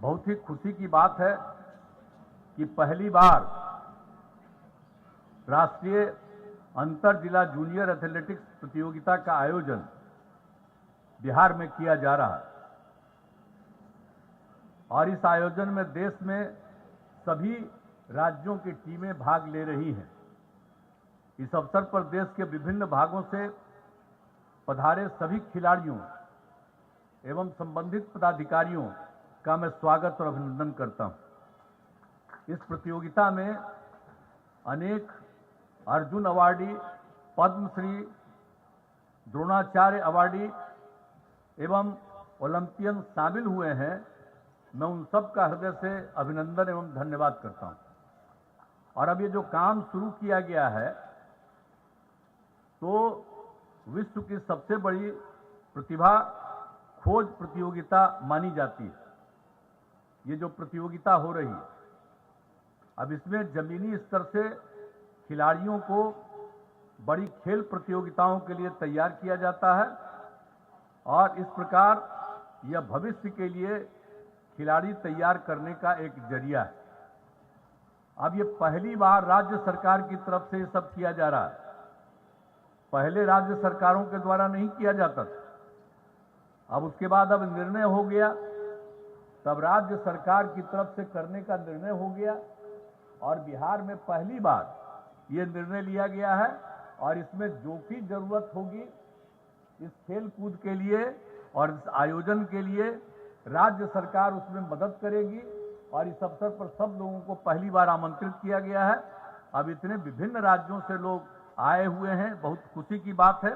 बहुत ही खुशी की बात है कि पहली बार राष्ट्रीय अंतर जिला जूनियर एथलेटिक्स प्रतियोगिता का आयोजन बिहार में किया जा रहा है और इस आयोजन में देश में सभी राज्यों की टीमें भाग ले रही हैं। इस अवसर पर देश के विभिन्न भागों से पधारे सभी खिलाड़ियों एवं संबंधित पदाधिकारियों का मैं स्वागत और अभिनंदन करता हूं। इस प्रतियोगिता में अनेक अर्जुन अवार्डी, पद्मश्री, द्रोणाचार्य अवार्डी एवं ओलंपियन शामिल हुए हैं। मैं उन सब का हृदय से अभिनंदन एवं धन्यवाद करता हूं। और अब ये जो काम शुरू किया गया है तो विश्व की सबसे बड़ी प्रतिभा खोज प्रतियोगिता मानी जाती है। ये जो प्रतियोगिता हो रही है, अब इसमें जमीनी स्तर से खिलाड़ियों को बड़ी खेल प्रतियोगिताओं के लिए तैयार किया जाता है और इस प्रकार यह भविष्य के लिए खिलाड़ी तैयार करने का एक जरिया है। अब ये पहली बार राज्य सरकार की तरफ से ये सब किया जा रहा है। पहले राज्य सरकारों के द्वारा नहीं किया जाता था। अब उसके बाद अब निर्णय हो गया, तब राज्य सरकार की तरफ से करने का निर्णय हो गया और बिहार में पहली बार ये निर्णय लिया गया है। और इसमें जो भी जरूरत होगी इस खेल कूद के लिए और इस आयोजन के लिए राज्य सरकार उसमें मदद करेगी। और इस अवसर पर सब लोगों को पहली बार आमंत्रित किया गया है। अब इतने विभिन्न राज्यों से लोग आए हुए हैं, बहुत खुशी की बात है।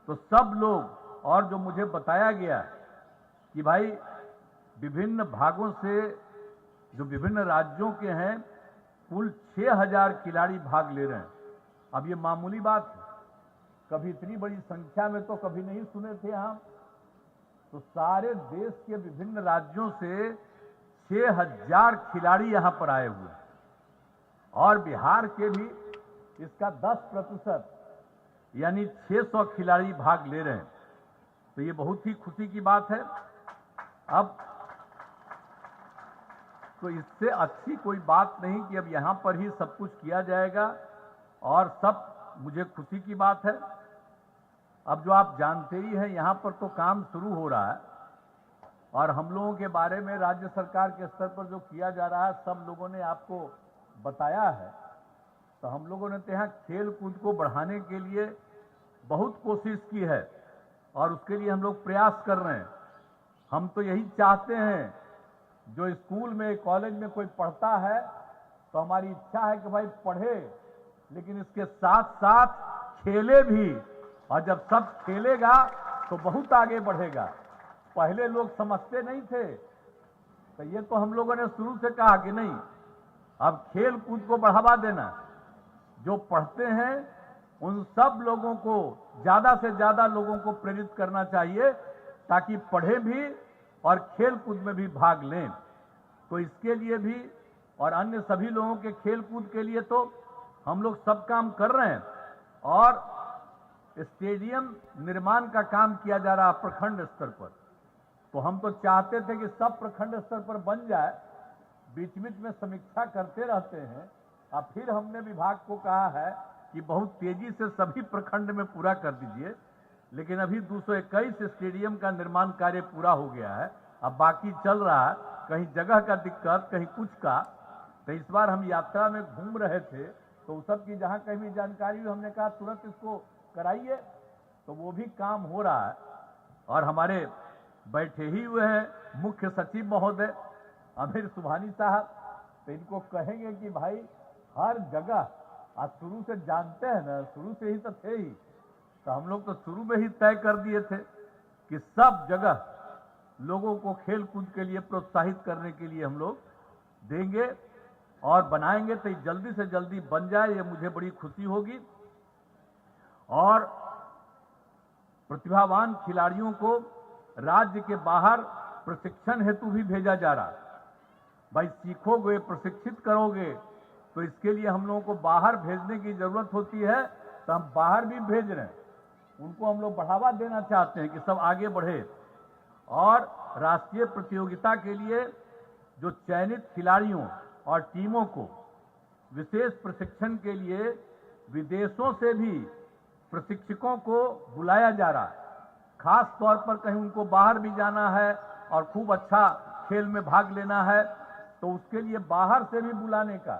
तो सब लोग, और जो मुझे बताया गया कि भाई विभिन्न भागों से जो विभिन्न राज्यों के हैं, कुल 6000 खिलाड़ी भाग ले रहे हैं। अब ये मामूली बात है, कभी इतनी बड़ी संख्या में तो कभी नहीं सुने थे हम। तो सारे देश के विभिन्न राज्यों से 6000 खिलाड़ी यहां पर आए हुए हैं और बिहार के भी इसका 10% यानी 600 खिलाड़ी भाग ले रहे हैं। तो ये बहुत ही खुशी की बात है। अब तो इससे अच्छी कोई बात नहीं कि अब यहां पर ही सब कुछ किया जाएगा और सब मुझे खुशी की बात है। अब जो आप जानते ही हैं, यहां पर तो काम शुरू हो रहा है और हम लोगों के बारे में राज्य सरकार के स्तर पर जो किया जा रहा है सब लोगों ने आपको बताया है। तो हम लोगों ने तो यहाँ खेल कूद को बढ़ाने के लिए बहुत कोशिश की है और उसके लिए हम लोग प्रयास कर रहे हैं। हम तो यही चाहते हैं, जो स्कूल में कॉलेज में कोई पढ़ता है तो हमारी इच्छा है कि भाई पढ़े, लेकिन इसके साथ साथ खेले भी। और जब सब खेलेगा तो बहुत आगे बढ़ेगा। पहले लोग समझते नहीं थे, तो ये तो हम लोगों ने शुरू से कहा कि नहीं, अब खेल कूद को बढ़ावा देना। जो पढ़ते हैं उन सब लोगों को, ज्यादा से ज्यादा लोगों को प्रेरित करना चाहिए ताकि पढ़े भी और खेल कूद में भी भाग लें। तो इसके लिए भी और अन्य सभी लोगों के खेल कूद के लिए तो हम लोग सब काम कर रहे हैं। और स्टेडियम निर्माण का काम किया जा रहा है प्रखंड स्तर पर। तो हम तो चाहते थे कि सब प्रखंड स्तर पर बन जाए। बीच बीच में समीक्षा करते रहते हैं। अब फिर हमने विभाग को कहा है कि बहुत तेजी से सभी प्रखंड में पूरा कर दीजिए। लेकिन अभी 221 स्टेडियम का निर्माण कार्य पूरा हो गया है, अब बाकी चल रहा है। कहीं जगह का दिक्कत, कहीं कुछ का। तो इस बार हम यात्रा में घूम रहे थे तो उस सब की जहां कहीं भी जानकारी हुई, हमने कहा तुरंत इसको कराइए। तो वो भी काम हो रहा है। और हमारे बैठे ही हुए हैं मुख्य सचिव महोदय आमिर सुबहानी साहब, तो इनको कहेंगे कि भाई हर जगह, आज शुरू से जानते हैं ना, शुरू से ही तो थे ही, तो हम लोग तो शुरू में ही तय कर दिए थे कि सब जगह लोगों को खेल कूद के लिए प्रोत्साहित करने के लिए हम लोग देंगे और बनाएंगे। तो जल्दी से जल्दी बन जाए, ये मुझे बड़ी खुशी होगी। और प्रतिभावान खिलाड़ियों को राज्य के बाहर प्रशिक्षण हेतु भी भेजा जा रहा है। भाई सीखोगे, प्रशिक्षित करोगे, तो इसके लिए हम लोगों को बाहर भेजने की जरूरत होती है। तो हम बाहर भी भेज रहे हैं, उनको हम लोग बढ़ावा देना चाहते हैं कि सब आगे बढ़े। और राष्ट्रीय प्रतियोगिता के लिए जो चयनित खिलाड़ियों और टीमों को विशेष प्रशिक्षण के लिए विदेशों से भी प्रशिक्षकों को बुलाया जा रहा है। खास तौर पर कहीं उनको बाहर भी जाना है और खूब अच्छा खेल में भाग लेना है तो उसके लिए बाहर से भी बुलाने का,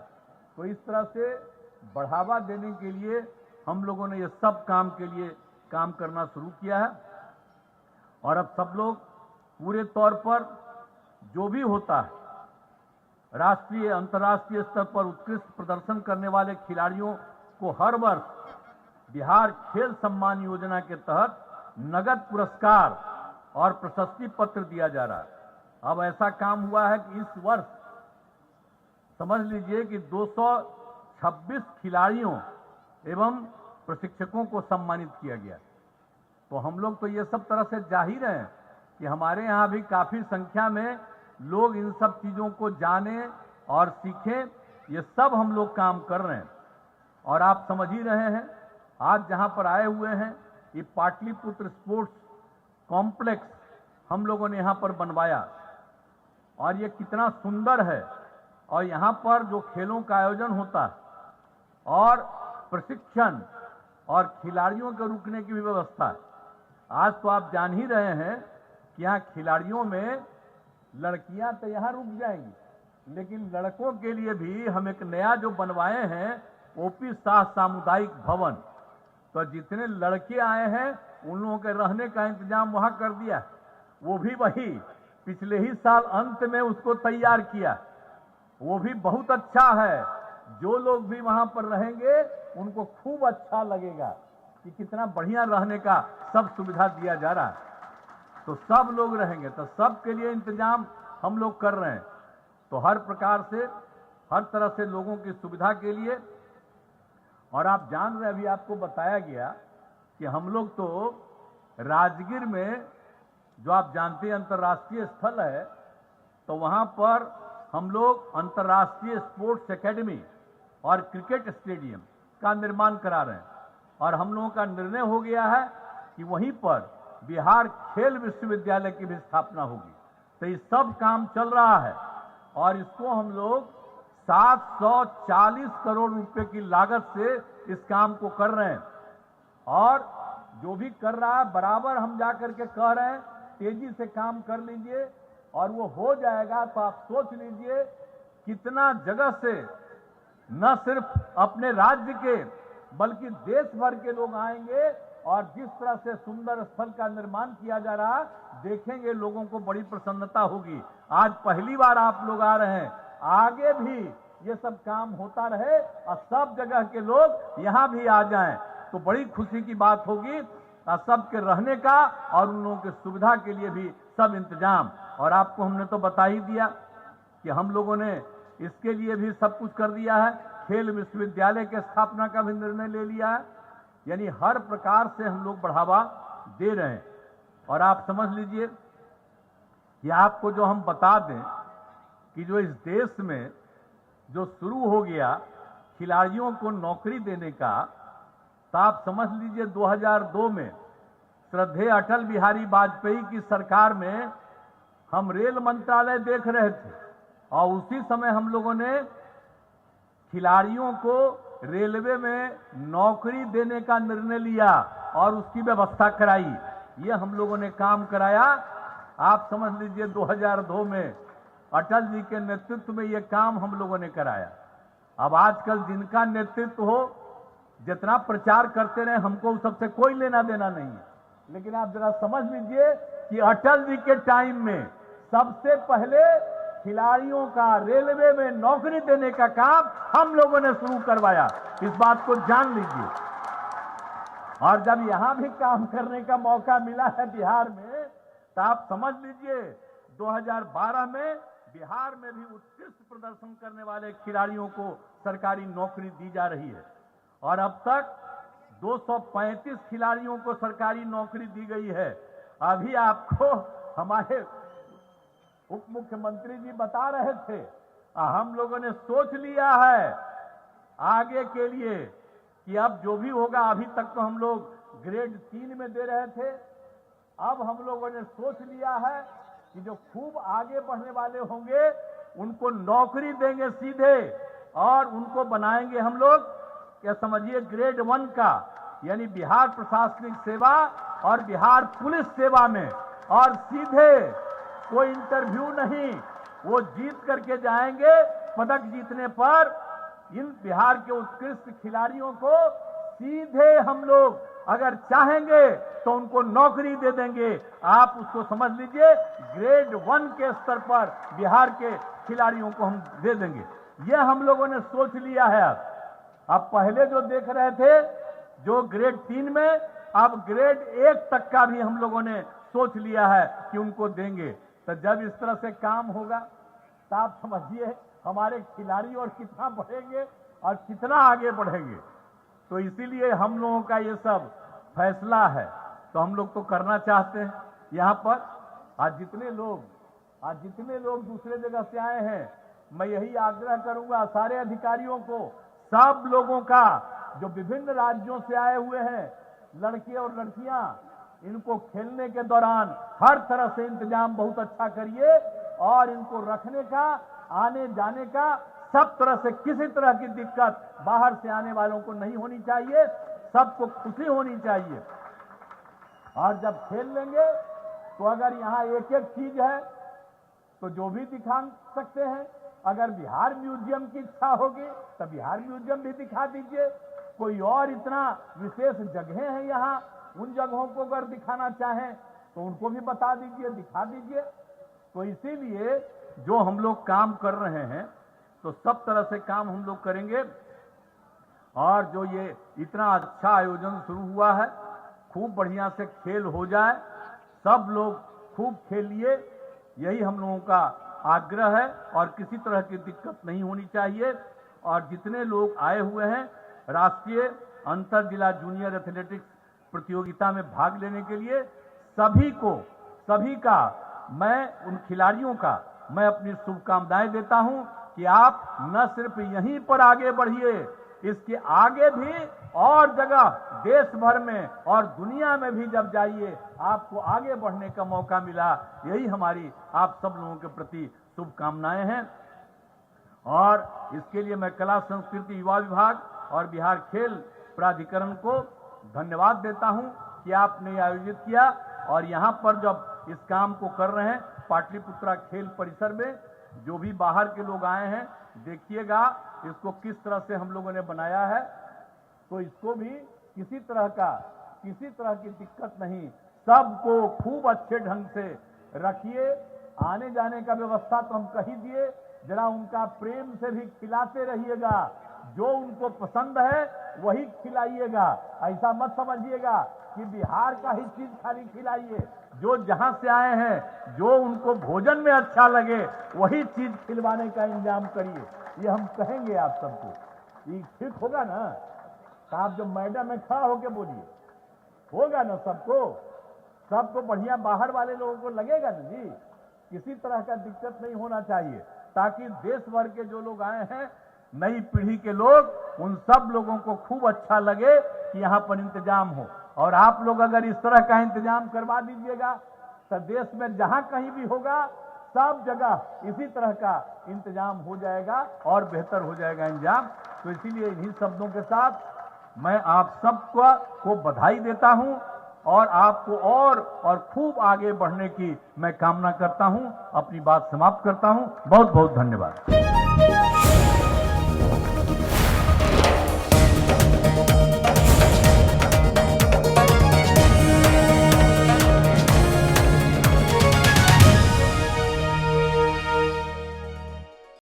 तो इस तरह से बढ़ावा देने के लिए हम लोगों ने ये सब काम के लिए काम करना शुरू किया है। और अब सब लोग पूरे तौर पर जो भी होता है राष्ट्रीय अंतर्राष्ट्रीय स्तर पर उत्कृष्ट प्रदर्शन करने वाले खिलाड़ियों को हर वर्ष बिहार खेल सम्मान योजना के तहत नगद पुरस्कार और प्रशस्ति पत्र दिया जा रहा है। अब ऐसा काम हुआ है कि इस वर्ष समझ लीजिए कि 226 खिलाड़ियों एवं प्रशिक्षकों को सम्मानित किया गया। तो हम लोग तो ये सब तरह से जाहिर हैं कि हमारे यहाँ भी काफी संख्या में लोग इन सब चीजों को जाने और सीखें, ये सब हम लोग काम कर रहे हैं। और आप समझ ही रहे हैं आज जहां पर आए हुए हैं, ये पाटलिपुत्र स्पोर्ट्स कॉम्प्लेक्स हम लोगों ने यहां पर बनवाया और ये कितना सुंदर है। और यहां पर जो खेलों का आयोजन होता है और प्रशिक्षण और खिलाड़ियों के रुकने की भी व्यवस्था है। आज तो आप जान ही रहे हैं कि यहाँ खिलाड़ियों में लड़कियां तो यहां रुक जाएंगी, लेकिन लड़कों के लिए भी हम एक नया जो बनवाए हैं ओपी शाह सामुदायिक भवन, तो जितने लड़के आए हैं उन लोगों के रहने का इंतजाम वहां कर दिया। वो भी वही पिछले ही साल अंत में उसको तैयार किया, वो भी बहुत अच्छा है। जो लोग भी वहां पर रहेंगे उनको खूब अच्छा लगेगा कि कितना बढ़िया रहने का सब सुविधा दिया जा रहा है। तो सब लोग रहेंगे, तो सब के लिए इंतजाम हम लोग कर रहे हैं। तो हर प्रकार से हर तरह से लोगों की सुविधा के लिए। और आप जान रहे, अभी आपको बताया गया कि हम लोग तो राजगीर में जो आप जानते हैं अंतर्राष्ट्रीय स्थल है, तो वहां पर हम लोग अंतर्राष्ट्रीय स्पोर्ट्स एकेडमी और क्रिकेट स्टेडियम का निर्माण करा रहे हैं। और हम लोगों का निर्णय हो गया है कि वहीं पर बिहार खेल विश्वविद्यालय की भी स्थापना होगी। तो ये सब काम चल रहा है और इसको हम लोग 740 करोड़ रुपए की लागत से इस काम को कर रहे हैं। और जो भी कर रहा है बराबर हम जाकर के कह रहे हैं तेजी से काम कर लीजिए और वो हो जाएगा। तो आप सोच लीजिए कितना जगह से न सिर्फ अपने राज्य के बल्कि देश भर के लोग आएंगे और जिस तरह से सुंदर स्थल का निर्माण किया जा रहा है देखेंगे, लोगों को बड़ी प्रसन्नता होगी। आज पहली बार आप लोग आ रहे हैं, आगे भी ये सब काम होता रहे और सब जगह के लोग यहां भी आ जाएं तो बड़ी खुशी की बात होगी। और सबके रहने का और उन लोगों की सुविधा के लिए भी सब इंतजाम। और आपको हमने तो बता ही दिया कि हम लोगों ने इसके लिए भी सब कुछ कर दिया है। खेल विश्वविद्यालय के स्थापना का भी निर्णय ले लिया है। यानी हर प्रकार से हम लोग बढ़ावा दे रहे हैं। और आप समझ लीजिए कि आपको जो हम बता दें कि जो इस देश में जो शुरू हो गया खिलाड़ियों को नौकरी देने का, तो आप समझ लीजिए 2002 में श्रद्धेय अटल बिहारी वाजपेयी की सरकार में हम रेल मंत्रालय देख रहे थे और उसी समय हम लोगों ने खिलाड़ियों को रेलवे में नौकरी देने का निर्णय लिया और उसकी व्यवस्था कराई। ये हम लोगों ने काम कराया। आप समझ लीजिए 2002 में अटल जी के नेतृत्व में ये काम हम लोगों ने कराया। अब आजकल जिनका नेतृत्व हो, जितना प्रचार करते रहे, हमको उस सबसे कोई लेना देना नहीं है। लेकिन आप जरा समझ लीजिए कि अटल जी के टाइम में सबसे पहले खिलाड़ियों का रेलवे में नौकरी देने का काम हम लोगों ने शुरू करवाया। इस बात को जान लीजिए। और जब यहां भी काम करने का मौका मिला है बिहार में, तो आप समझ लीजिए 2012 में बिहार में भी उत्कृष्ट प्रदर्शन करने वाले खिलाड़ियों को सरकारी नौकरी दी जा रही है। और अब तक 235 खिलाड़ियों को सरकारी नौकरी दी गई है। अभी आपको हमारे उप मुख्यमंत्री जी बता रहे थे, हम लोगों ने सोच लिया है आगे के लिए कि अब जो भी होगा, अभी तक तो हम लोग ग्रेड 3 में दे रहे थे, अब हम लोगों ने सोच लिया है कि जो खूब आगे बढ़ने वाले होंगे उनको नौकरी देंगे सीधे, और उनको बनाएंगे हम लोग, क्या समझिए, ग्रेड 1 का, यानी बिहार प्रशासनिक सेवा और बिहार पुलिस सेवा में, और सीधे कोई इंटरव्यू नहीं, वो जीत करके जाएंगे। पदक जीतने पर इन बिहार के उत्कृष्ट खिलाड़ियों को सीधे हम लोग अगर चाहेंगे तो उनको नौकरी दे देंगे। आप उसको समझ लीजिए, ग्रेड 1 के स्तर पर बिहार के खिलाड़ियों को हम दे देंगे। यह हम लोगों ने सोच लिया है। अब पहले जो देख रहे थे, जो ग्रेड 3 में, अब ग्रेड 1 तक का भी हम लोगों ने सोच लिया है कि उनको देंगे। तो जब इस तरह से काम होगा तो आप समझिए हमारे खिलाड़ी और कितना बढ़ेंगे और कितना आगे बढ़ेंगे। तो इसीलिए हम लोगों का ये सब फैसला है, तो हम लोग तो करना चाहते हैं। यहाँ पर आज जितने लोग दूसरे जगह से आए हैं, मैं यही आग्रह करूंगा सारे अधिकारियों को, सब लोगों का, जो विभिन्न राज्यों से आए हुए हैं, लड़के और लड़कियां, इनको खेलने के दौरान हर तरह से इंतजाम बहुत अच्छा करिए, और इनको रखने का, आने जाने का, सब तरह से किसी तरह की दिक्कत बाहर से आने वालों को नहीं होनी चाहिए, सबको खुशी होनी चाहिए। और जब खेल लेंगे तो अगर यहाँ एक एक चीज है तो जो भी दिखा सकते हैं। अगर बिहार म्यूजियम की इच्छा होगी तो बिहार म्यूजियम भी दिखा दीजिए। कोई और इतना विशेष जगहें हैं यहाँ, उन जगहों को अगर दिखाना चाहें तो उनको भी बता दीजिए, दिखा दीजिए। तो इसीलिए जो हम लोग काम कर रहे हैं, तो सब तरह से काम हम लोग करेंगे। और जो ये इतना अच्छा आयोजन शुरू हुआ है, खूब बढ़िया से खेल हो जाए, सब लोग खूब खेलिए, यही हम लोगों का आग्रह है। और किसी तरह की दिक्कत नहीं होनी चाहिए। और जितने लोग आए हुए हैं राष्ट्रीय अंतर जिला जूनियर एथलेटिक्स प्रतियोगिता में भाग लेने के लिए, सभी का मैं, उन खिलाड़ियों का मैं अपनी शुभकामनाएं देता हूं कि आप न सिर्फ यहीं पर आगे बढ़िए, इसके आगे भी और जगह देश भर में और दुनिया में भी जब जाइए, आपको आगे बढ़ने का मौका मिला। यही हमारी आप सब लोगों के प्रति शुभकामनाएं हैं। और इसके लिए मैं कला संस्कृति युवा विभाग और बिहार खेल प्राधिकरण को धन्यवाद देता हूं कि आपने आयोजित किया। और यहां पर जब इस काम को कर रहे हैं, पाटलिपुत्रा खेल परिसर में, जो भी बाहर के लोग आए हैं, देखिएगा इसको किस तरह से हम लोगों ने बनाया है। तो इसको भी किसी तरह की दिक्कत नहीं, सबको खूब अच्छे ढंग से रखिए। आने जाने का व्यवस्था तो हम कह ही दिए, जरा उनका प्रेम से भी खिलाते रहिएगा, जो उनको पसंद है वही खिलाइएगा। ऐसा मत समझिएगा कि बिहार का ही चीज खाली खिलाइए। जो जहां से आए हैं, जो उनको भोजन में अच्छा लगे वही चीज खिलवाने का इंतजाम करिए। ये हम कहेंगे आप सबको। ये ठीक होगा ना? तो आप जो मैडम में खड़ा होके बोलिए, होगा ना? सबको बढ़िया बाहर वाले लोगों को लगेगा ना जी। किसी तरह का दिक्कत नहीं होना चाहिए, ताकि देश भर के जो लोग आए हैं, नई पीढ़ी के लोग, उन सब लोगों को खूब अच्छा लगे कि यहाँ पर इंतजाम हो। और आप लोग अगर इस तरह का इंतजाम करवा दीजिएगा तो देश में जहां कहीं भी होगा, सब जगह इसी तरह का इंतजाम हो जाएगा और बेहतर हो जाएगा इंतजाम। तो इसीलिए इन्हीं शब्दों के साथ मैं आप सबको बधाई देता हूं, और आपको और खूब आगे बढ़ने की मैं कामना करता हूं। अपनी बात समाप्त करता हूं। बहुत बहुत धन्यवाद।